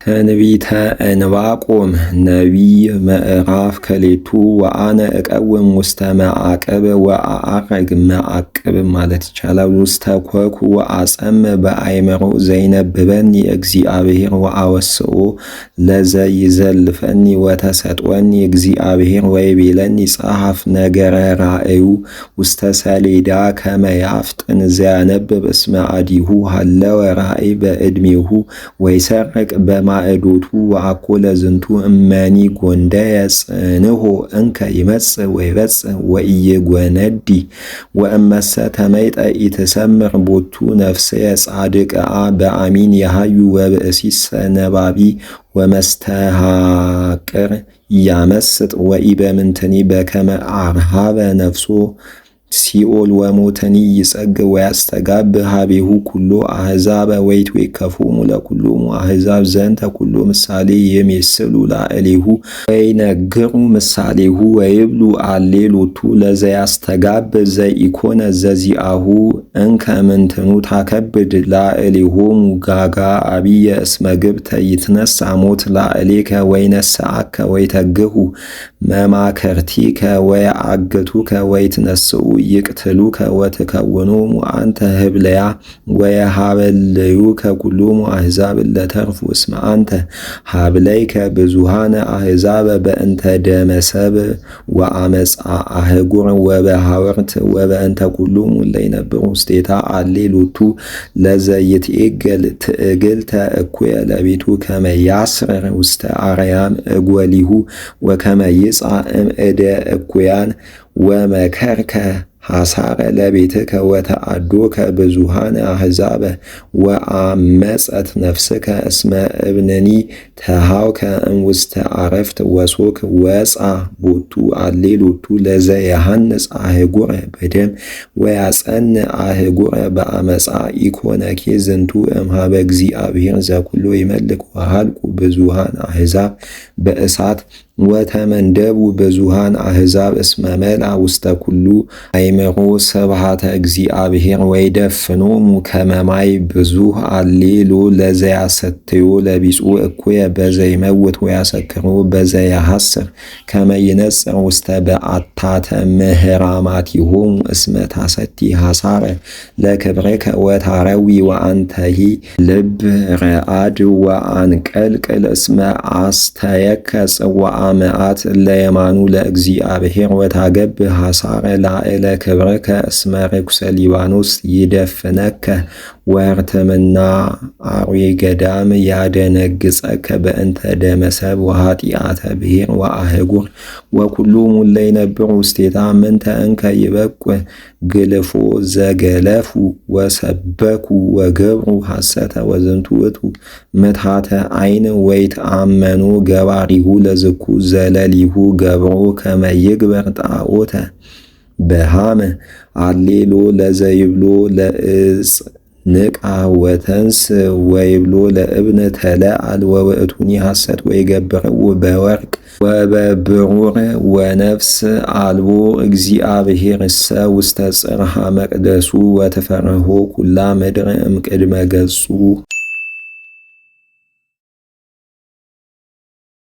ትንቢተ ዕንባቆም ነቢይ ምዕራፍ ክልኤቱ ወአነ እቀውም ውስተ መዓቅብ ወአዐርግ መዓቅብ ማለት ይቻላል። ውስተ ኮኩ ወአጸም በአእምሮ ዘይነብበኒ እግዚአብሔር ወአወስኦ ለዘይዘልፈኒ ወተሰጥወኒ እግዚአብሔር ወይቤለኒ ጸሐፍ ነገረ ራእዩ ውስተ ሰሌዳ ከመ ያፍጥን ዘያነብብ እስመ አዲሁ ሀለወ ራእይ በዕድሜሁ ወይሰርቅ በማዕዶቱ ወአኮ ለዝንቱ እመኒ ጐንደየ ጽንሖ እንከ ይመጽእ ወይበጽሕ ወኢይጐነዲ ወእመሰ ተመይጠ ኢትሰምር ቦቱ ነፍስየ ጻድቅአ በአሚን የሃዩ ወብእሲሰ ነባቢ ወመስተሃቅር ያመስጥ ወኢበምንትኒ በከመ አርሃበ ነፍሶ ሲኦል ወሞተኒ ይጸግ ወያስተጋብ ሀቤሁ ኩሎ አሕዛበ ወይትዌከፎሙ ለኩሎሙ አሕዛብ ዘንተ ኩሎ ምሳሌ የሚስሉ ላዕሌሁ ወይነግሩ ምሳሌሁ ወይብሉ አሌሎቱ ለዘያስተጋብ ዘኢኮነ ዘዚአሁ እንከ ምንትኑ ታከብድ ላዕሌሆሙ ጋጋ አብየ እስመ ግብተ ይትነሣ ሞት ላዕሌከ ወይነስአከ ወይተግሁ መማከርቲከ ወየአግቱከ ወይትነስኡ ይቅትሉከ ወትከውኖሙ አንተ ህብለያ ወየሃበልዩከ ኩሎሙ አሕዛብ ለተርፉ እስመ አንተ ሃብለይከ ብዙሃነ አሕዛብ በእንተ ደመ ሰብእ ወአመፃ አህጉር ወበሃወርት ወበእንተ ኩሎሙ ለይነብሩ ውስቴታ አሌሎቱ ለዘይትዔገል ትዕግልተ እኩየ ለቤቱ ከመ ያስርር ውስተ አርያም እጐሊሁ ወከመ ይጽአ እምእደ እኩያን ወመከርከ ሐሳረ ለቤትከ ወተአዶከ ብዙሃነ አሕዛበ ወአመፀት ነፍስከ እስመ እብንኒ ተሃውከ እምውስተ አረፍት ወሶክ ወፃ ቦቱ አሌሎቱ ለዘየሐንጽ አህጉረ በደም ወያጸንዕ አህጉረ በአመፃ ኢኮነኬ ዝንቱ እምኀበ እግዚአብሔር ዘኩሎ ይመልክ ወሃልቁ ብዙሃን አሕዛብ በእሳት ወተመንደቡ ብዙሃን አሕዛብ እስመ መልአ ውስተ ኩሉ አእምሮ ስብሐተ እግዚአብሔር ወይደፍኖሙ ከመ ማይ ብዙኅ አሌሎ ለዘያሰትዮ ለቢጹ እኩየ በዘይመውት ወያሰክሮ በዘያሐስር ከመ ይነጽር ውስተ በዓታተ ምህራማቲሆሙ እስመ ታሰቲ ሐሳረ ለክብርከ ወታረዊ ወአንተሂ ልብ ረአድ ወአንቀልቅል እስመ አስተየከ ጽዋዓ መዓት ለየማኑ ለእግዚአብሔር ወታገብ ሐሳረ ላዕለ ክብርከ እስመ ርኩሰ ሊባኖስ ይደፍነከ ወርትምና አርዌ ገዳም ያደነግጸከ በእንተ ደመ ሰብእ ወኃጢአተ ብሔር ወአህጉር ወኩሎሙ ለይነብሩ ውስቴታ ምንተ እንከ ይበቁዕ ግልፎ ዘገለፉ ወሰበኩ ወገብሩ ሐሰተ ወዝንቱ ውእቱ ምትሐተ ዓይን ወይትአመኑ ገባሪሁ ለዝኩ ዘለሊሁ ገብሮ ከመ ይግበር ጣዖተ በሃመ አሌሎ ለዘይብሎ ለእጽ ንቃ ወተንስ ወይብሎ ለእብነ ተለዓል ወውእቱኒ ሐሰት ወይገብርዎ በወርቅ ወበብሩር ወነፍስ አልቦ እግዚአብሔርሰ ውስተ ጽርሐ መቅደሱ ወትፈርሆ ኩላ ምድር እምቅድመ ገጹ